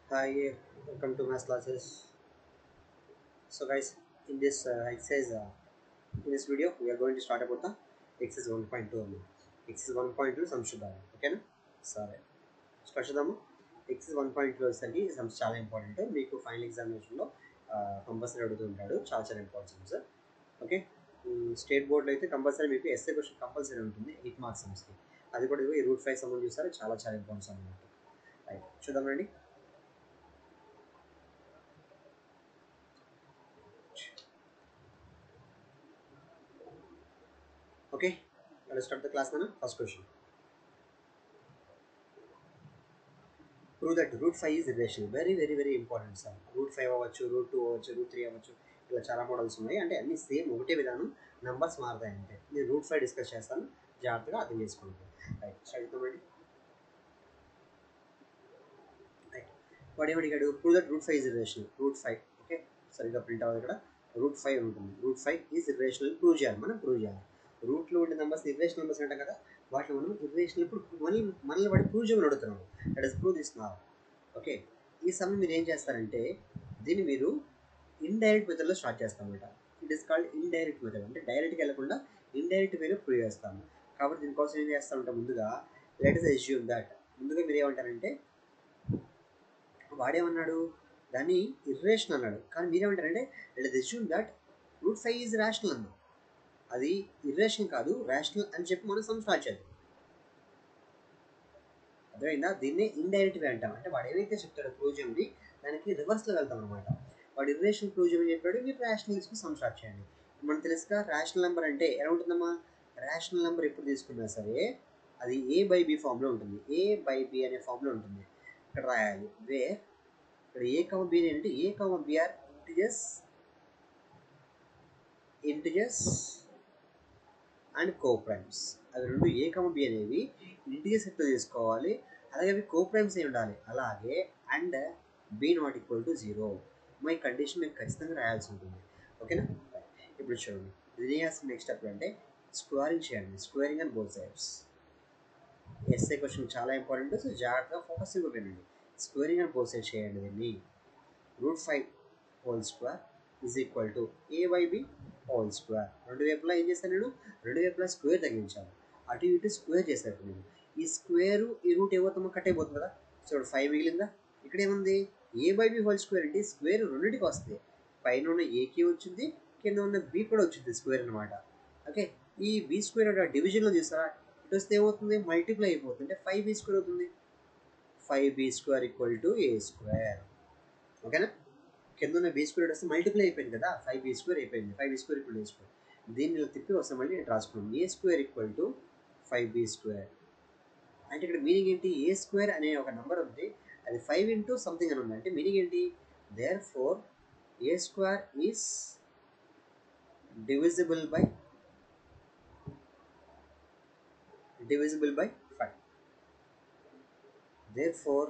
Hi, welcome to math classes. So, guys, in this exercise, in this video, we are going to start about the exercise 1.2. Exercise 1.2 sums చూద్దాము ఓకేనా సరే start చేద్దాము excise 1.2 వచ్చేసరికి sums చాలా important మీకు final ఎగ్జామినేషన్లో compulsory అడుగుతుంటాడు చాలా చాలా ఇంపార్టెంట్ సమ్స్ ఓకే స్టేట్ బోర్డులో అయితే కంపల్సరీ మీకు ఎస్ఏ క్వశ్చన్ కంపల్సరీ ఉంటుంది 8 మార్క్స్ సమ్స్కి అది కూడా ఇదిగో ఈ రూట్ 5 సమ్ చూస్తారు చాలా చాలా ఇంపార్టెంట్ సమ్ అన్నమాట రైట్ చూద్దాం రండి okay let's start the class now. First question. Prove that root 5 is irrational. Very important sir. Root 5 అవ్వచ్చు రూట్ 2 అవ్వచ్చు రూట్ 3 అవ్వచ్చు ఇలా చాలా మోడల్స్ ఉన్నాయి అంటే అన్ని సేమ్ ఒకటే విధానం నంబర్స్ మారుతాయి అంతే నేను రూట్ 5 డిస్కస్ చేస్తాను జాగ్రత్తగా అర్థం చేసుకోండి రైట్ స్టార్ట్ చేద్దామండి రైట్ వాడు ఏమడిగాడు prove that root 5 is irrational. Root 5 okay సరిగ్గా ప్రింట్ అవ్వాలి ఇక్కడ రూట్ 5 ఉంటుంది రూట్ 5 ఈజ్ ఇర్రేషనల్ ప్రూవ్ చేయాలి మనం ప్రూవ్ చేయాలి రూట్లో ఉండే నెంబర్స్ ఇర్రేషనల్ నెంబర్స్ అంటాం కదా వాటిలో మనం ఇర్రేషనల్ ఇప్పుడు మనల్ని వాడి ప్రూవ్ చేయమని అడుగుతున్నాం that is prove this now okay ఈ సమయం మీరు ఏం చేస్తారంటే దీన్ని మీరు ఇండైరెక్ట్ మెథడ్లో స్టార్ట్ చేస్తామన్నమాట it is called indirect method అంటే డైరెక్ట్గా వెళ్ళకుండా ఇండైరెక్ట్ వేలో ప్రూవ్ చేస్తాము కాబట్టి దీనికోసం ఏం చేస్తామంటే ముందుగా లెట్ ఇస్ అస్యూమ్ దట్ ముందుగా మీరు ఏమంటారంటే వాడేమన్నాడు దాన్ని ఇర్రేషనల్ అన్నాడు కానీ మీరేమంటారంటే let us assume that root 5 is rational అన్నాం అది ఇర్రేషనల్ కాదు రేషనల్ అని చెప్పి మనం సమ్ స్టార్ట్ చేద్దాం అర్థమైందా దీన్నే ఇండైరెక్ట్ వే అంటాం అంటే వాడు ఏదైతే చెప్తాడో ప్రూవ్ చేయమని దానికి రివర్స్లో వెళ్తాం అనమాట వాడు ఇర్రేషనల్ ప్రూవ్ చేయమని చెప్పాడు మీరు రేషనల్ తీసుకుని సమ్ స్టార్ట్ చేయండి మనకు తెలుసుగా రేషనల్ నెంబర్ అంటే ఎలా ఉంటుందమ్మా రేషనల్ నెంబర్ ఎప్పుడు తీసుకున్నా సరే అది ఏ బై బి ఫామ్లో ఉంటుంది ఏ బై బి అనే ఫామ్లో ఉంటుంది ఇక్కడ రాయాలి వే ఇక్కడ ఏ కమ బి అంటే a comma b are integers and coprimes అవి రెండు ఏ కమ బి అనేవి ఇంటిజర్స్ ఎట్లా తీసుకోవాలి అలాగే అవి కోప్రైమ్స్ అయి ఉండాలి అలాగే and b not equal to 0 my condition మీకు ఖచ్చితంగా రాయాల్సి ఉంటుంది ఓకేనా ఇప్పుడు చూడండి ఇది చేయాల్సిన నెక్స్ట్ స్టెప్ అంటే స్క్వేరింగ్ చేయండి squaring and both sides SA question చాలా ఇంపార్టెంట్ సో జాగ్రత్తగా ఫోకస్గా వినండి స్క్వేరింగ్ అండ్ బోత్ సైడ్స్ చేయండి దీన్ని root 5 whole square is equal to a by b whole square రెండు వైపులా ఏం చేస్తాను నేను రెండు వైపులా స్క్వేర్ తగ్గించాను అటు ఇటు స్క్వేర్ చేశాను నేను ఈ స్క్వేర్ ఈ రూట్ ఏమవుతామో కట్ అయిపోతుంది కదా చూడు 5 మిగిలిందా ఇక్కడ ఏముంది ఏ బై బి హోల్ స్క్వేర్ అంటే స్క్వేర్ రెండింటికి వస్తుంది పైన ఉన్న ఏకి వచ్చింది కింద ఉన్న బి కూడా వచ్చింది స్క్వేర్ అనమాట ఓకే ఈ బి స్క్వేర్ డివిజన్లో చూస్తారా ఇటు వస్తే ఏమవుతుంది మల్టిప్లై అయిపోతుంది అంటే 5b స్క్వేర్ అవుతుంది 5b square equal to A square ఓకేనా కింద ఉన్న బీ స్క్వేర్ వస్తే మల్టిప్లై అయిపోయింది కదా 5b స్క్వేర్ అయిపోయింది 5b స్క్వేర్ ఈక్వల్ ఏ స్క్వేర్ దీన్ని ఇలా తిప్పి వస్తాం మళ్ళీ నేను రాసుకున్నాం a square equal to 5b square అంటే ఇక్కడ మీనింగ్ ఏంటి ఏ స్క్వేర్ అనే ఒక నెంబర్ ఉంది అది 5 ఇంటూ సంథింగ్ అని ఉంది అంటే మీనింగ్ ఏంటి there four a square is divisible by 5 therefore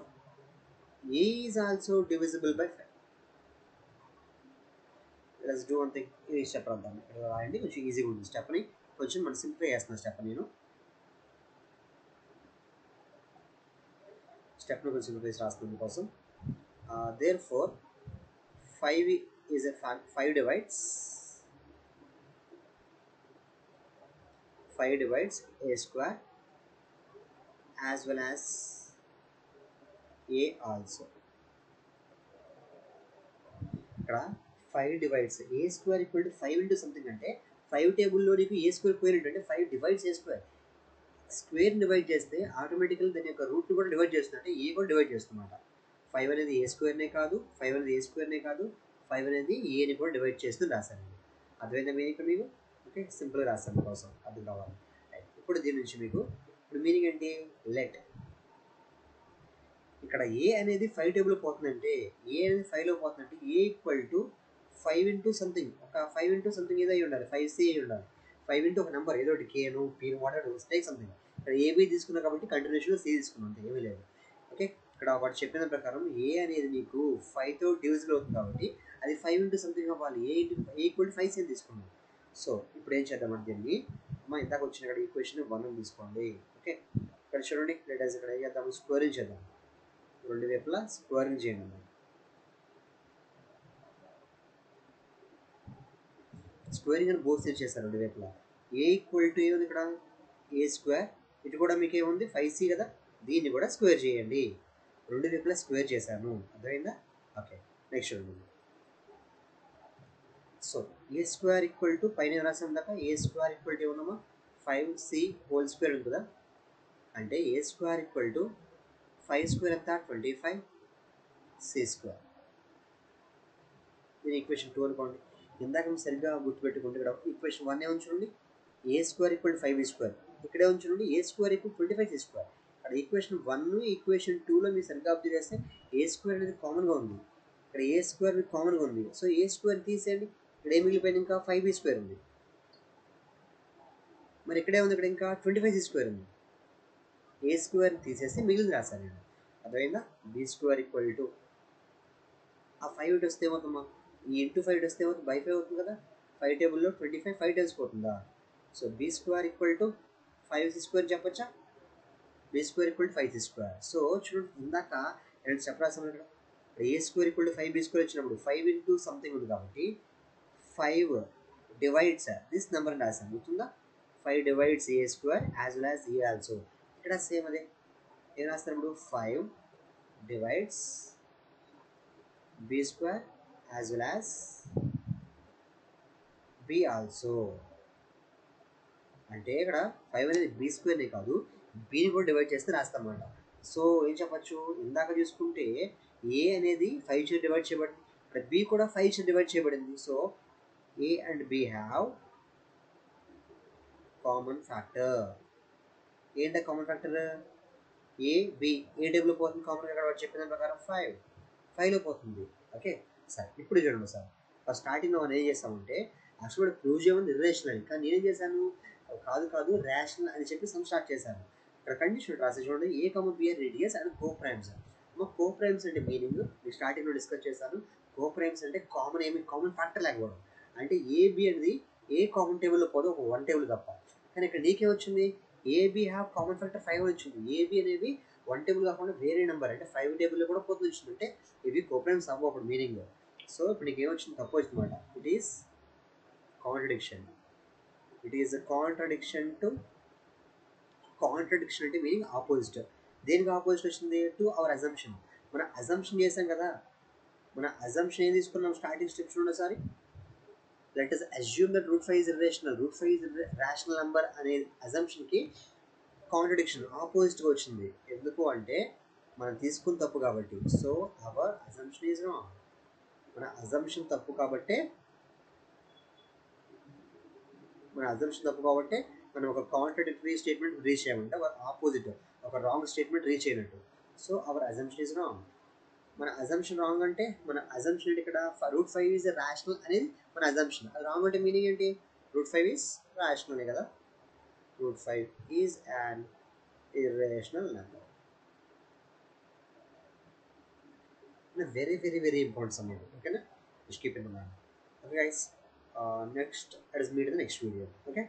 a is also divisible by 5 let's do one thing ఈ స్టెప్ రాద్దాం ఇక్కడ రాయండి కొంచెం ఈజీగా ఉంది స్టెప్ని కొంచెం మనం సింప్లిఫై చేస్తున్న స్టెప్ నేను స్టెప్ని కొంచెం సింప్లిఫై రాస్తున్నాను కోసం therefore 5 is a fact 5 divides a square as well as a also ఇక్కడ 5 divides A square equal to 5 into something అంటే 5 టేబుల్లో నీకు ఏ స్క్వేర్ పేరు ఏంటంటే 5 డివైడ్స్ ఏ స్క్వేర్ స్క్వేర్ డివైడ్ చేస్తే ఆటోమేటికల్ దాని యొక్క రూట్ కూడా డివైడ్ చేస్తుంది అంటే ఏ కూడా డివైడ్ చేస్తుందన్నమాట 5 అనేది ఏ స్క్వేర్నే కాదు 5 అనేది ఏ స్క్వేర్నే కాదు 5 అనేది ఏని కూడా డివైడ్ చేస్తుంది రాశాను అర్థమైందా మీనింగ్ మీకు ఓకే సింపుల్గా రాస్తాను కోసం అర్థం కావాలి ఇప్పుడు దీని నుంచి మీకు ఇప్పుడు మీనింగ్ ఏంటి లెట్ ఇక్కడ ఏ అనేది 5 టేబుల్ పోతుందంటే ఏ అనేది 5లో పోతుందంటే ఏ ఈక్వల్ టు 5 ఇంటూ సంథింగ్ ఒక 5 ఇంటూ సంథింగ్ ఏదో అయి ఉండాలి 5c అయి ఉండాలి 5 ఇంటూ ఒక నెంబర్ ఏదో ఒకటి కేను పీను వాటర్ టేక్ సంథింగ్ ఇక్కడ ఏబీ తీసుకున్నా కాబట్టి కంటిన్యూషన్లో సి తీసుకున్నాం అంతే ఏమీ లేదు ఓకే ఇక్కడ వాడు చెప్పిన ప్రకారం ఏ అనేది నీకు 5తో డివిజిబుల్ అవుతుంది కాబట్టి అది 5 ఇంటూ సంథింగ్ అవ్వాలి ఏ ఈక్వల్ టు 5c తీసుకున్నాం సో ఇప్పుడు ఏం చేద్దామంటే దీన్ని అమ్మ ఇందాక వచ్చిన ఇక్కడ ఈక్వేషన్ 1 తీసుకోండి ఓకే ఇక్కడ చూడండి లెటర్స్ ఇక్కడ ఏం చేద్దాము స్క్వేరింగ్ చేద్దాం రెండు వైపులా స్క్వేరింగ్ చేయండి అన్నమాట. స్క్వేరింగ్ అని బోత్ సైడ్ చేస్తారు రెండు వైపులా. ఏ ఈక్వల్ టు ఏముంది ఇక్కడ, ఏ స్క్వేర్. ఇటు కూడా మీకు ఏముంది 5c కదా, దీన్ని కూడా స్క్వేర్ చేయండి. రెండు వైపులా స్క్వేర్ చేశాను, అర్థమైందా? ఓకే, నెక్స్ట్ చూడండి. So a square equal to పైన రాసాం దాకా ఏ స్క్వేర్ ఈక్వల్ టు ఏమన్నామా 5c హోల్ స్క్వేర్ ఉంది కదా, అంటే a square equal to 5 square ఎంత 25c స్క్వేర్. దీని ఈక్వేషన్ 2 అనుకోండి. ఇందాక మీరు సరిగ్గా గుర్తుపెట్టుకుంటే ఇక్కడ ఈక్వేషన్ 1 ఏమని చూడండి, a square equal to 5b square. ఇక్కడే ఉంచండి a square equal 25c square. అక్కడ ఈక్వేషన్ 1 ఈక్వేషన్ 2లో మీరు సరిగ్గా అబ్జర్వ్ చేస్తే ఏ స్క్వేర్ అనేది కామన్గా ఉంది, ఇక్కడ ఏ స్క్వేర్ కామన్గా ఉంది. సో ఏ స్క్వేర్ తీసేయండి, ఇక్కడ ఏం మిగిలిపోయింది, ఇంకా 5b స్క్వేర్ ఉంది. మరి ఇక్కడే ఉంది, ఇక్కడ ఇంకా 25c స్క్వేర్ ఉంది. ఏ స్క్వేర్ తీసేసి మిగిలింది రాశాను నేను, అర్థమైందా? బి స్క్వేర్ ఈక్వల్ టు ఆ 5 ఇటు వస్తే ఏమవుతుందమ్మా, ఈ ఇంటూ 5 ఇటు వస్తే ఏమవుతుంది, బై 5 అవుతుంది కదా. 5 టేబుల్లో 25 5 టైమ్స్ పోతుందా. So b square equal to 5c square చెప్పొచ్చా, b square equal to 5c square. So చూడండి ఇందాక రెండు చెప్పరాసాము ఇక్కడ, a square equal to 5b square వచ్చినప్పుడు 5 ఇంటూ సంథింగ్ ఉంది కాబట్టి 5 డివైడ్స్ దిస్ నెంబర్ అని రాసాను, గుర్తుందా. 5 divides A square as well as a also. ఇక్కడ సేమ్ అదే ఏం రాస్తారు ఇప్పుడు, 5 divides b square as well as b also. అంటే ఇక్కడ 5 అనేది b స్క్వేర్నే కాదు, bని కూడా డివైడ్ చేస్తే రాస్తాం అన్నమాట. సో ఏం చెప్పచ్చు, ఇందాక చూసుకుంటే a అనేది 5 చే డివైడ్ చేయబడింది, ఇక్కడ b కూడా 5 చే డివైడ్ చేయబడింది. So a and b have common factor. ఏంటో కామన్ ఫ్యాక్టర్, ఏ బి ఏ టేబుల్లో పోతుంది కామన్ ఫ్యాక్టర్ వాడు చెప్పిన ప్రకారం 5లో పోతుంది. ఓకే సార్, ఇప్పుడు చూడండి సార్, ఫస్ట్ స్టార్టింగ్లో మనం ఏం చేస్తామంటే యాక్చువల్గా ప్రూవ్ చేయమని ఇర్రేషనల్, కానీ నేనేం చేశాను, కాదు రేషనల్ అని చెప్పి సమ్ స్టార్ట్ చేశాను. ఇక్కడ కండిషన్ రాసి చూడండి, a comma b are radius and coprimes. Coprimes అంటే మీనింగ్ మీకు స్టార్టింగ్లో డిస్కస్ చేశాను. కో ప్రైమ్స్ అంటే కామన్ ఫ్యాక్టర్ లేకపోవడం, అంటే ఏబి అనేది ఏ కామన్ టేబుల్లో పోదు, ఒక 1 టేబుల్ తప్ప. కానీ ఇక్కడ నీకే వచ్చింది, ఏబి హ్యావ్ కామన్ ఫ్యాక్టర్ 5 అని వచ్చింది. ఏబి అనేది 1 టేబుల్ కాకుండా వేరే నెంబర్ అంటే 5 టేబుల్లో కూడా పోతుంది వచ్చింది, అంటే ఇవి కోప్రైమ్స్ అవ్వ అప్పుడు మీనింగ్. సో ఇప్పుడు నీకు ఏమొచ్చింది, తప్పు వచ్చింది అనమాట. It is contradiction. It is a contradiction to, contradiction అంటే మీనింగ్ ఆపోజిట్. దేనికి ఆపోజిట్ వచ్చింది, టు అవర్ అజంప్షన్. మన అజంప్షన్ చేసాం కదా, మన అజంప్షన్ ఏం తీసుకున్నాం స్టార్టింగ్ స్టెప్స్ ఒకసారి. Let us assume that root 5 is irrational. root 5 is rational number అనే అజంప్షన్కి కాంట్రడిక్షన్ ఆపోజిట్గా వచ్చింది. ఎందుకు అంటే మనం తీసుకుని తప్పు కాబట్టి. So our assumption is wrong. మన అజంప్షన్ తప్పు కాబట్టే మనం ఒక కాంట్రడిక్టరీ స్టేట్మెంట్ రీచ్ చేయమంటే ఆపోజిట్ ఒక రాంగ్ స్టేట్మెంట్ రీచ్ అయినట్టు. So our assumption is wrong. మన అజంప్షన్ రాంగ్ అంటే మన అజంప్షన్ ఏంటి, ఇక్కడ రూట్ 5 ఈజ్ రేషనల్ అనేది మన అజంప్షన్. అది రాంగ్ అంటే మీనింగ్ ఏంటి, రూట్ 5 ఈజ్ రేషనల్ కదా, root 5 is an irrational number. Very very very important అన్నమాట. ఓకేనా, just keep in mind. Okay guys, next let us meet in the next video. Okay.